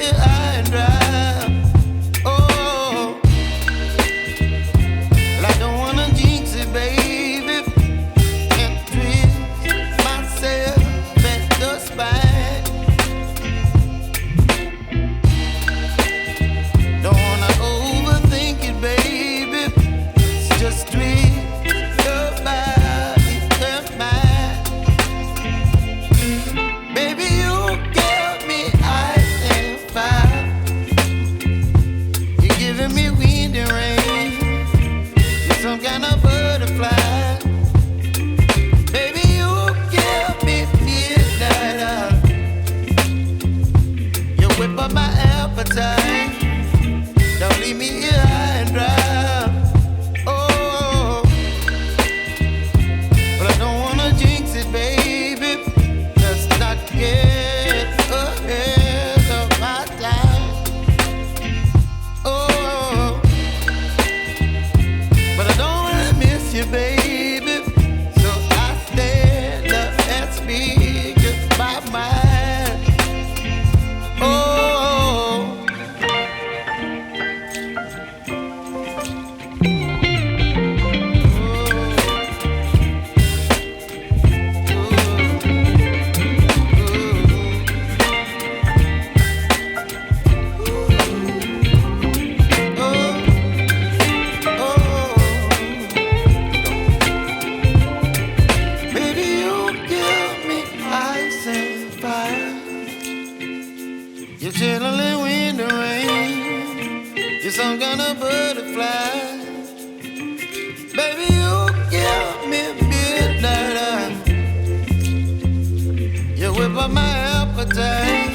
here high and dry. Oh, well, I don't wanna jinx it, baby, and twist myself at the spine. Don't wanna overthink it, baby. It's just twist your body and mine. Baby, you give me ice and fire. You're giving me wind and rain. You're some kind of butterfly. Baby, you give me midnight. You whip up my appetite. Don't leave me here high and dry. Oh, but I don't wanna jinx it, baby. Let's not get ahead of my time. Oh, but I don't wanna miss you, baby. So I stand up and speak my mind. Oh. Baby, you give me ice and fire. You're chilling wind and rain. You're some kind of butterfly. Baby, you give me midnight. You whip up my appetite.